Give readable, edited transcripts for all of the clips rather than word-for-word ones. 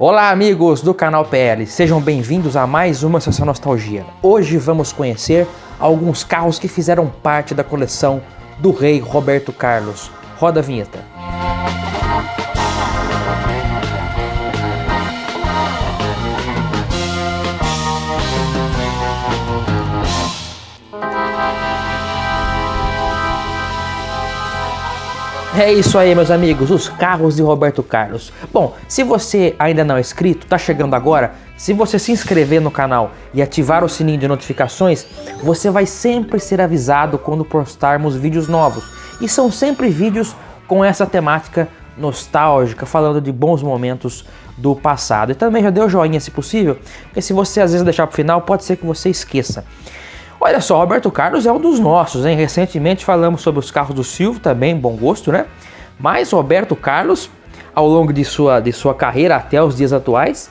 Olá amigos do canal PL, sejam bem-vindos a mais uma Sessão Nostalgia. Hoje vamos conhecer alguns carros que fizeram parte da coleção do rei Roberto Carlos. Roda a vinheta. É isso aí, meus amigos, os carros de Roberto Carlos. Bom, se você ainda não é inscrito, tá chegando agora, se você se inscrever no canal e ativar o sininho de notificações, você vai sempre ser avisado quando postarmos vídeos novos. E são sempre vídeos com essa temática nostálgica, falando de bons momentos do passado. E também já dê o joinha se possível, porque se você às vezes deixar pro final, pode ser que você esqueça. Olha só, Roberto Carlos é um dos nossos, hein? Recentemente falamos sobre os carros do Silvio, também, bom gosto, né? Mas Roberto Carlos, ao longo de sua carreira até os dias atuais,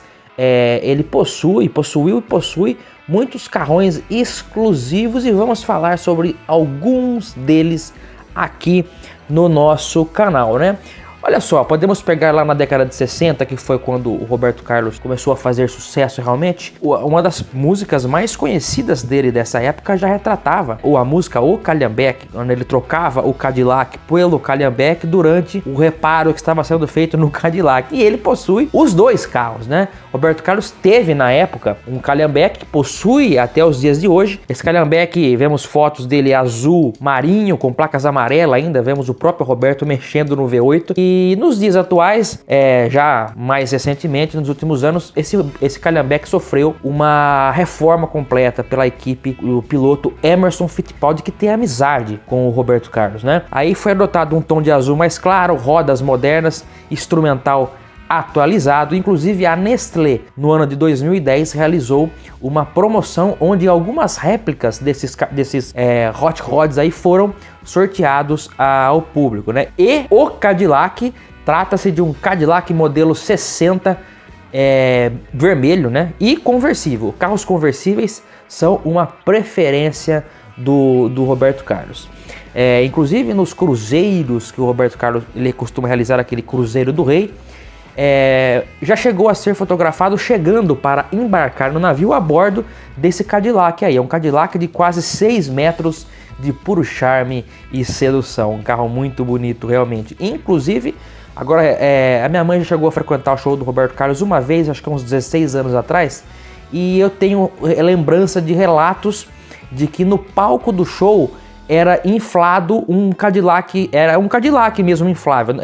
ele possuiu e possui muitos carrões exclusivos e vamos falar sobre alguns deles aqui no nosso canal, né? Olha só, podemos pegar lá na década de 60, que foi quando o Roberto Carlos começou a fazer sucesso realmente. Uma das músicas mais conhecidas dele dessa época já retratava a música O Calhambeque, onde ele trocava o Cadillac pelo Calhambeque durante o reparo que estava sendo feito no Cadillac. E ele possui os dois carros, né? Roberto Carlos teve na época um Calhambeque que possui até os dias de hoje. Esse Calhambeque, vemos fotos dele azul marinho, com placas amarelas ainda, vemos o próprio Roberto mexendo no V8. E nos dias atuais, já mais recentemente, nos últimos anos, esse Calhambeque sofreu uma reforma completa pela equipe do piloto Emerson Fittipaldi, que tem amizade com o Roberto Carlos, né? Aí foi adotado um tom de azul mais claro, rodas modernas, instrumental atualizado. Inclusive a Nestlé, no ano de 2010, realizou uma promoção onde algumas réplicas desses hot rods aí foram sorteados ao público, né? E o Cadillac, trata-se de um Cadillac modelo 60 vermelho, né? E conversível. Carros conversíveis são uma preferência do Roberto Carlos. Inclusive nos cruzeiros que o Roberto Carlos ele costuma realizar, aquele Cruzeiro do Rei, já chegou a ser fotografado chegando para embarcar no navio a bordo desse Cadillac aí. É um Cadillac de quase 6 metros de puro charme e sedução. Um carro muito bonito realmente. Inclusive, agora a minha mãe já chegou a frequentar o show do Roberto Carlos uma vez, acho que uns 16 anos atrás, e eu tenho lembrança de relatos de que no palco do show era inflado um Cadillac, era um Cadillac mesmo inflável,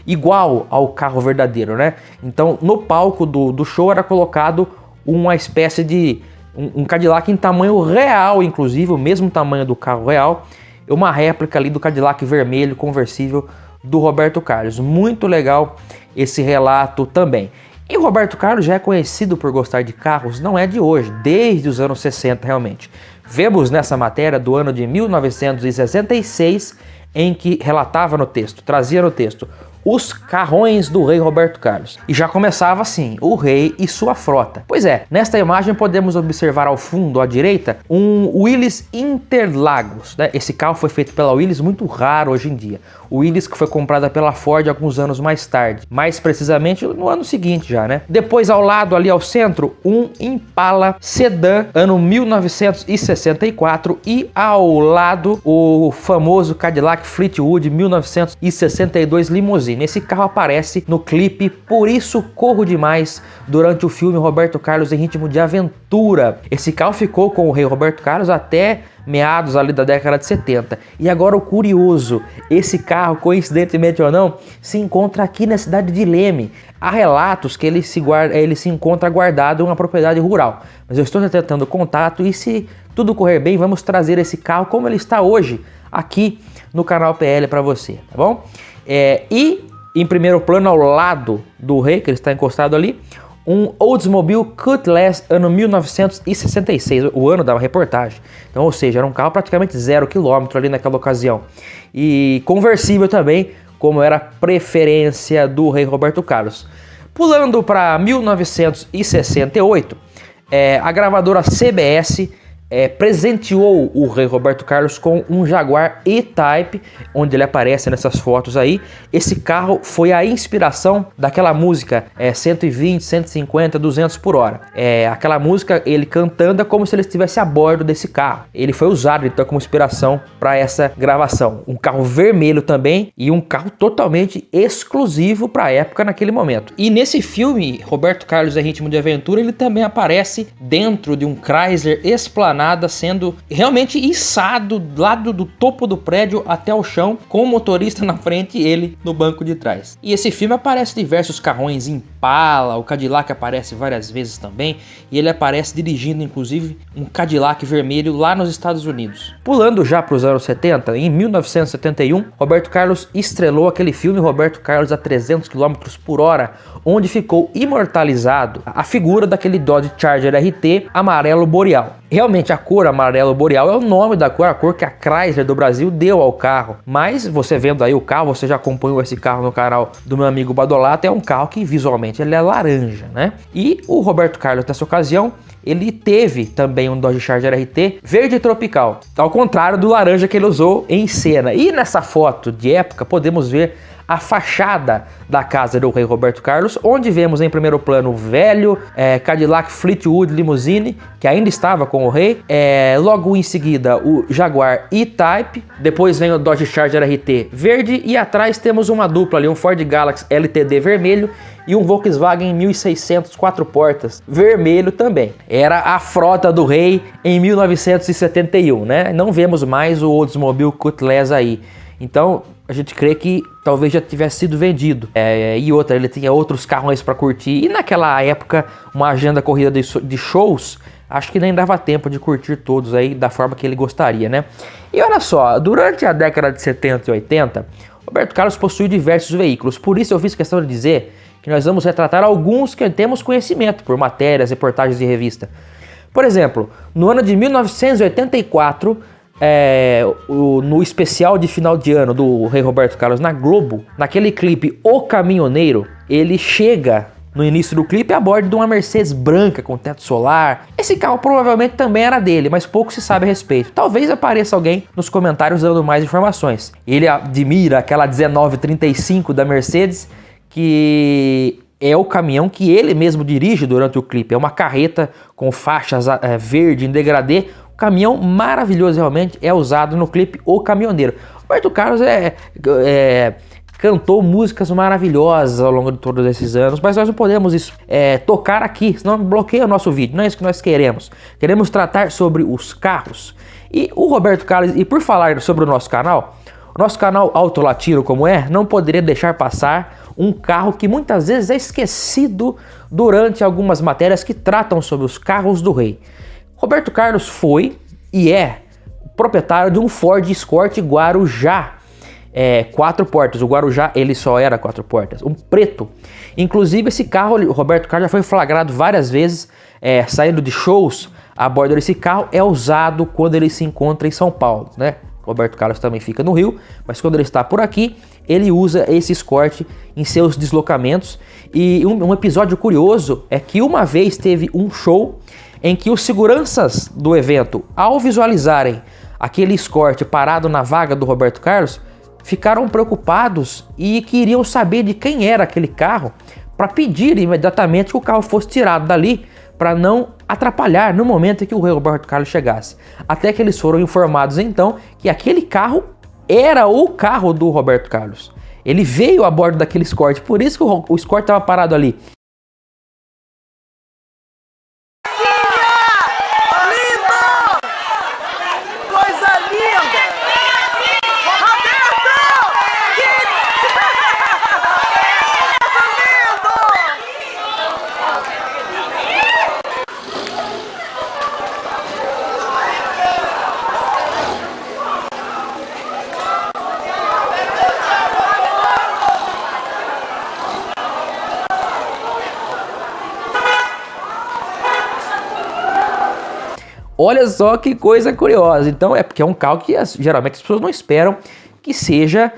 igual ao carro verdadeiro, né? Então no palco do show era colocado uma espécie de um Cadillac em tamanho real, inclusive o mesmo tamanho do carro real, uma réplica ali do Cadillac vermelho conversível do Roberto Carlos. Muito legal esse relato também. E o Roberto Carlos já é conhecido por gostar de carros, não é de hoje, desde os anos 60 realmente. Vemos nessa matéria do ano de 1966, em que relatava no texto, trazia no texto, os carrões do rei Roberto Carlos. E já começava assim, o rei e sua frota. Pois é, nesta imagem podemos observar ao fundo, à direita, um Willys Interlagos, né? Esse carro foi feito pela Willys, muito raro hoje em dia. O Willys que foi comprada pela Ford alguns anos mais tarde, mais precisamente no ano seguinte já, né? Depois ao lado, ali ao centro, um Impala Sedã, ano 1964, e ao lado o famoso Cadillac Fleetwood 1962 Limousine. Esse carro aparece no clipe Por Isso Corro Demais, durante o filme Roberto Carlos em Ritmo de Aventura. Esse carro ficou com o rei Roberto Carlos até meados ali da década de 70. E agora o curioso, esse carro, coincidentemente ou não, se encontra aqui na cidade de Leme. Há relatos que ele se encontra guardado em uma propriedade rural. Mas eu estou tentando contato e, se tudo correr bem, vamos trazer esse carro como ele está hoje aqui no canal PL para você, tá bom? E em primeiro plano, ao lado do rei, que ele está encostado ali, um Oldsmobile Cutlass, ano 1966, o ano da reportagem. Então, ou seja, era um carro praticamente 0 km ali naquela ocasião. E conversível também, como era a preferência do rei Roberto Carlos. Pulando para 1968, a gravadora CBS presenteou o rei Roberto Carlos com um Jaguar E-Type, onde ele aparece nessas fotos aí. Esse carro foi a inspiração daquela música 120, 150, 200 por hora. Aquela música, ele cantando como se ele estivesse a bordo desse carro. Ele foi usado então como inspiração para essa gravação. Um carro vermelho também e um carro totalmente exclusivo para a época naquele momento. E nesse filme, Roberto Carlos é Ritmo de Aventura, ele também aparece dentro de um Chrysler Esplanada, sendo realmente içado lá do topo do prédio até o chão, com o motorista na frente e ele no banco de trás. E esse filme aparece diversos carrões, Impala, o Cadillac aparece várias vezes também, e ele aparece dirigindo inclusive um Cadillac vermelho lá nos Estados Unidos. Pulando já para os anos 70, em 1971, Roberto Carlos estrelou aquele filme Roberto Carlos a 300 km por hora, onde ficou imortalizado a figura daquele Dodge Charger RT amarelo boreal. Realmente a cor amarelo boreal é o nome da cor, a cor que a Chrysler do Brasil deu ao carro. Mas você vendo aí o carro, você já acompanhou esse carro no canal do meu amigo Badolato, é um carro que visualmente ele é laranja, né? E o Roberto Carlos nessa ocasião, ele teve também um Dodge Charger RT verde tropical, ao contrário do laranja que ele usou em cena. E nessa foto de época podemos ver a fachada da casa do rei Roberto Carlos, onde vemos em primeiro plano o velho Cadillac Fleetwood Limousine, que ainda estava com o rei, logo em seguida o Jaguar E-Type, depois vem o Dodge Charger RT verde e atrás temos uma dupla ali, um Ford Galaxy LTD vermelho e um Volkswagen 1600 4 portas vermelho também. Era a frota do rei em 1971, né? Não vemos mais o Oldsmobile Cutlass aí. Então a gente crê que talvez já tivesse sido vendido. E outra, ele tinha outros carros para curtir. E naquela época, uma agenda corrida de shows, acho que nem dava tempo de curtir todos aí da forma que ele gostaria, né? E olha só, durante a década de 70 e 80, Roberto Carlos possuiu diversos veículos. Por isso eu fiz questão de dizer que nós vamos retratar alguns que temos conhecimento por matérias, reportagens de revista. Por exemplo, no ano de 1984, no especial de final de ano do rei Roberto Carlos na Globo, naquele clipe O Caminhoneiro, ele chega no início do clipe a bordo de uma Mercedes branca com teto solar. Esse carro provavelmente também era dele, mas pouco se sabe a respeito. Talvez apareça alguém nos comentários dando mais informações. Ele admira aquela 1935 da Mercedes, que é o caminhão que ele mesmo dirige durante o clipe. É uma carreta com faixas verde em degradê. O caminhão maravilhoso realmente é usado no clipe O Caminhoneiro. Roberto Carlos cantou músicas maravilhosas ao longo de todos esses anos, mas nós não podemos tocar aqui, senão bloqueia o nosso vídeo. Não é isso que nós queremos. Queremos tratar sobre os carros. E o Roberto Carlos, e por falar sobre o nosso canal Auto Latino como não poderia deixar passar um carro que muitas vezes é esquecido durante algumas matérias que tratam sobre os carros do rei. Roberto Carlos foi e é proprietário de um Ford Escort Guarujá, 4 portas. O Guarujá ele só era 4 portas, um preto. Inclusive esse carro, o Roberto Carlos já foi flagrado várias vezes saindo de shows a bordo desse carro. É usado quando ele se encontra em São Paulo, né? Roberto Carlos também fica no Rio, mas quando ele está por aqui, ele usa esse Escort em seus deslocamentos. E um episódio curioso é que uma vez teve um show em que os seguranças do evento, ao visualizarem aquele Escort parado na vaga do Roberto Carlos, ficaram preocupados e queriam saber de quem era aquele carro para pedir imediatamente que o carro fosse tirado dali para não atrapalhar no momento em que o rei Roberto Carlos chegasse. Até que eles foram informados então que aquele carro era o carro do Roberto Carlos. Ele veio a bordo daquele Escort, por isso que o Escort estava parado ali. Olha só que coisa curiosa. Então porque é um carro que geralmente as pessoas não esperam que seja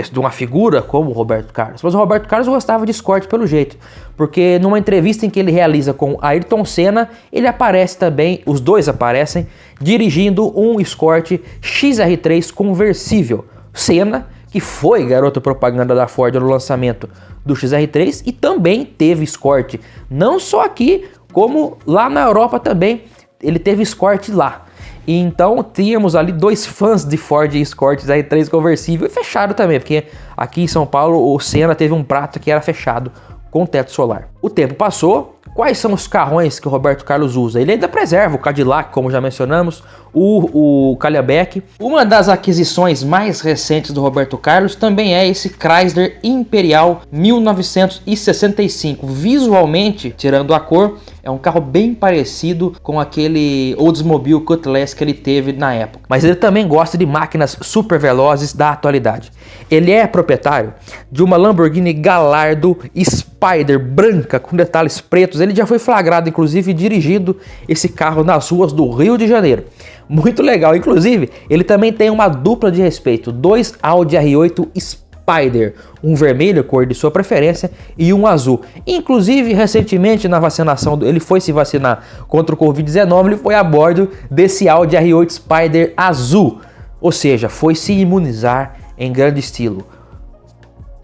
de uma figura como o Roberto Carlos. Mas o Roberto Carlos gostava de Escort pelo jeito, porque numa entrevista em que ele realiza com Ayrton Senna, ele aparece também, os dois aparecem, dirigindo um Escort XR3 conversível. Senna, que foi garoto propaganda da Ford no lançamento do XR3 e também teve Escort, não só aqui, como lá na Europa também, ele teve Escort lá. E então tínhamos ali dois fãs de Ford Escort XR3 conversível e fechado também, porque aqui em São Paulo o Senna teve um prato que era fechado com teto solar. O tempo passou. Quais são os carrões que o Roberto Carlos usa? Ele ainda preserva o Cadillac, como já mencionamos, o Calhambeck. Uma das aquisições mais recentes do Roberto Carlos também é esse Chrysler Imperial 1965. Visualmente, tirando a cor, é um carro bem parecido com aquele Oldsmobile Cutlass que ele teve na época. Mas ele também gosta de máquinas super velozes da atualidade. Ele é proprietário de uma Lamborghini Gallardo Spider branca com detalhes pretos. Ele já foi flagrado, inclusive, dirigindo esse carro nas ruas do Rio de Janeiro. Muito legal. Inclusive, ele também tem uma dupla de respeito. Dois Audi R8 Spider. Um vermelho, cor de sua preferência, e um azul. Inclusive, recentemente, na vacinação, ele foi se vacinar contra o Covid-19, ele foi a bordo desse Audi R8 Spider azul. Ou seja, foi se imunizar em grande estilo.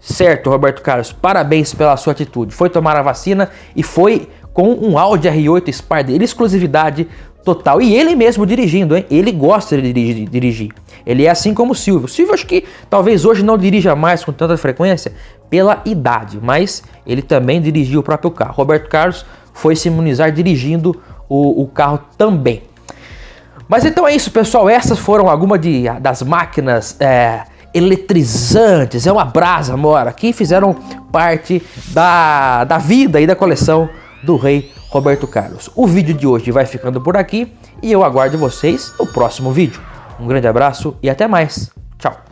Certo, Roberto Carlos, parabéns pela sua atitude. Foi tomar a vacina e foi com um Audi R8 Spider, exclusividade total. E ele mesmo dirigindo, hein? Ele gosta de dirigir. Ele é assim como o Silvio. O Silvio acho que talvez hoje não dirija mais com tanta frequência pela idade, mas ele também dirigiu o próprio carro. Roberto Carlos foi se imunizar dirigindo o carro também. Mas então é isso, pessoal. Essas foram algumas das máquinas eletrizantes, é uma brasa, mora, que fizeram parte da vida e da coleção do rei Roberto Carlos. O vídeo de hoje vai ficando por aqui e eu aguardo vocês no próximo vídeo. Um grande abraço e até mais. Tchau.